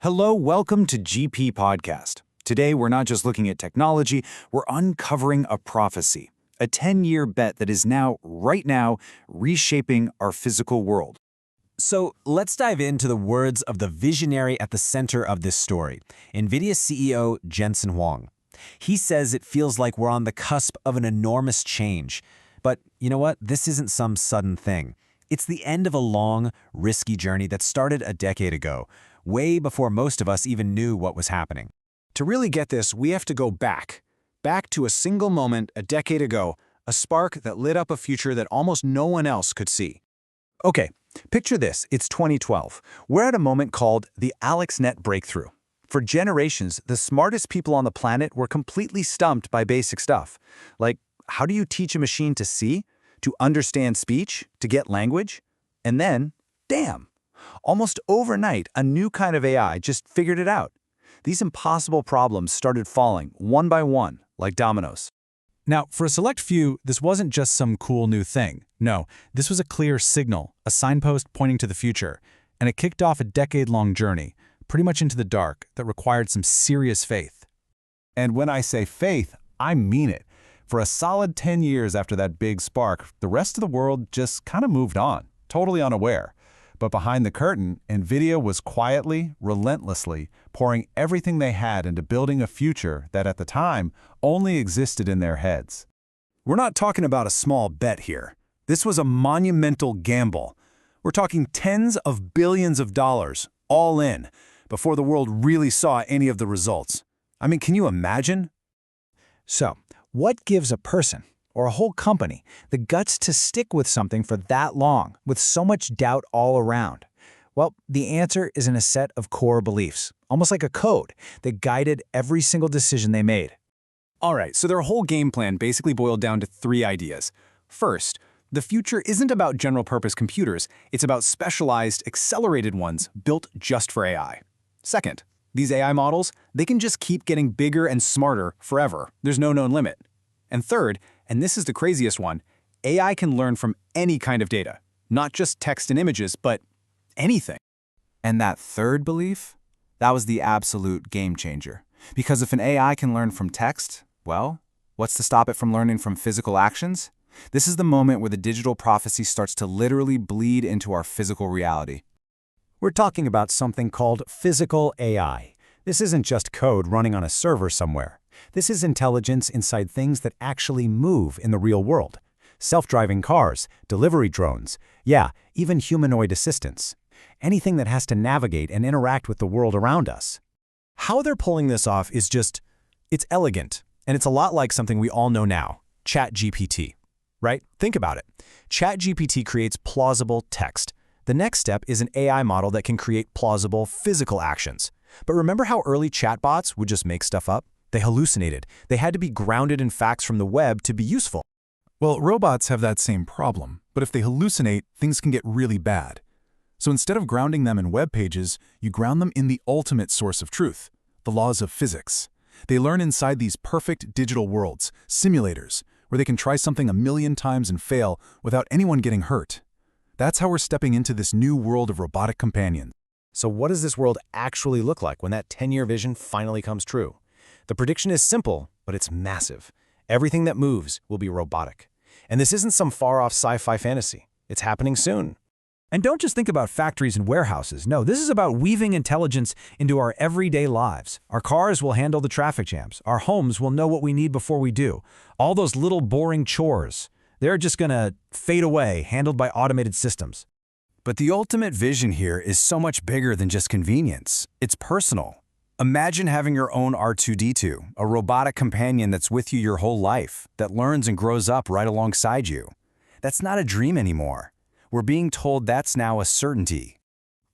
Hello, welcome to GP Podcast. Today, we're not just looking at technology, we're uncovering a prophecy, a 10-year bet that is now, right now, reshaping our physical world. So let's dive into the words of the visionary at the center of this story, NVIDIA CEO Jensen Huang. He says it feels like we're on the cusp of an enormous change. But you know what? This isn't some sudden thing. It's the end of a long, risky journey that started a decade ago, way before most of us even knew what was happening. To really get this, we have to go back to a single moment a decade ago, a spark that lit up a future that almost no one else could see. Okay, picture this, it's 2012. We're at a moment called the AlexNet breakthrough. For generations, the smartest people on the planet were completely stumped by basic stuff. Like, how do you teach a machine to see, to understand speech, to get language? And then, damn! Almost overnight, a new kind of AI just figured it out. These impossible problems started falling, one by one, like dominoes. Now, for a select few, this wasn't just some cool new thing. No, this was a clear signal, a signpost pointing to the future. And it kicked off a decade-long journey, pretty much into the dark, that required some serious faith. And when I say faith, I mean it. For a solid 10 years after that big spark, the rest of the world just kind of moved on, totally unaware. But behind the curtain, NVIDIA was quietly, relentlessly, pouring everything they had into building a future that at the time only existed in their heads. We're not talking about a small bet here. This was a monumental gamble. We're talking tens of billions of dollars, all in, before the world really saw any of the results. I mean, can you imagine? So, what gives a person, or a whole company, the guts to stick with something for that long, with so much doubt all around? Well, the answer is in a set of core beliefs, almost like a code, that guided every single decision they made. All right, so their whole game plan basically boiled down to three ideas. First, the future isn't about general-purpose computers, it's about specialized, accelerated ones built just for AI. Second, these AI models, they can just keep getting bigger and smarter forever. There's no known limit. And third, and this is the craziest one, AI can learn from any kind of data, not just text and images, but anything. And that third belief, that was the absolute game changer. Because if an AI can learn from text, well, what's to stop it from learning from physical actions? This is the moment where the digital prophecy starts to literally bleed into our physical reality. We're talking about something called physical AI. This isn't just code running on a server somewhere. This is intelligence inside things that actually move in the real world. Self-driving cars, delivery drones, yeah, even humanoid assistants. Anything that has to navigate and interact with the world around us. How they're pulling this off is it's elegant, and it's a lot like something we all know now, ChatGPT, right? Think about it. ChatGPT creates plausible text. The next step is an AI model that can create plausible physical actions. But remember how early chatbots would just make stuff up? They hallucinated. They had to be grounded in facts from the web to be useful. Well, robots have that same problem, but if they hallucinate, things can get really bad. So instead of grounding them in web pages, you ground them in the ultimate source of truth, the laws of physics. They learn inside these perfect digital worlds, simulators, where they can try something a million times and fail without anyone getting hurt. That's how we're stepping into this new world of robotic companions. So what does this world actually look like when that 10-year vision finally comes true? The prediction is simple, but it's massive. Everything that moves will be robotic. And this isn't some far-off sci-fi fantasy. It's happening soon. And don't just think about factories and warehouses. No, this is about weaving intelligence into our everyday lives. Our cars will handle the traffic jams. Our homes will know what we need before we do. All those little boring chores, they're just gonna fade away, handled by automated systems. But the ultimate vision here is so much bigger than just convenience. It's personal. Imagine having your own R2-D2, a robotic companion that's with you your whole life, that learns and grows up right alongside you. That's not a dream anymore. We're being told that's now a certainty.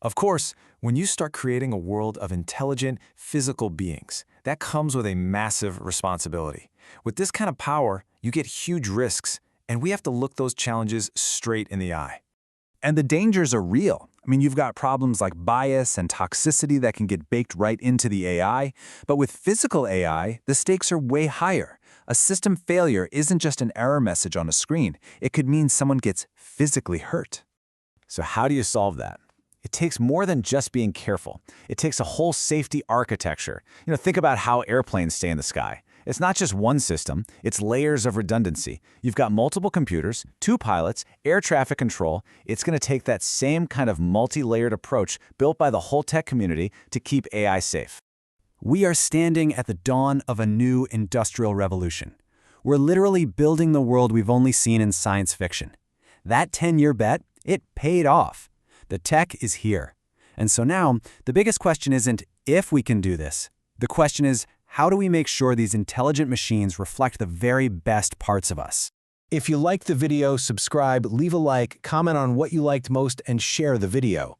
Of course, when you start creating a world of intelligent, physical beings, that comes with a massive responsibility. With this kind of power, you get huge risks, and we have to look those challenges straight in the eye. And the dangers are real. I mean, you've got problems like bias and toxicity that can get baked right into the AI, but with physical AI, the stakes are way higher. A system failure isn't just an error message on a screen. It could mean someone gets physically hurt. So how do you solve that? It takes more than just being careful. It takes a whole safety architecture. Think about how airplanes stay in the sky. It's not just one system, it's layers of redundancy. You've got multiple computers, 2 pilots, air traffic control. It's going to take that same kind of multi-layered approach built by the whole tech community to keep AI safe. We are standing at the dawn of a new industrial revolution. We're literally building the world we've only seen in science fiction. That 10-year bet, it paid off. The tech is here. And so now, the biggest question isn't if we can do this. The question is, how do we make sure these intelligent machines reflect the very best parts of us? If you liked the video, subscribe, leave a like, comment on what you liked most, and share the video.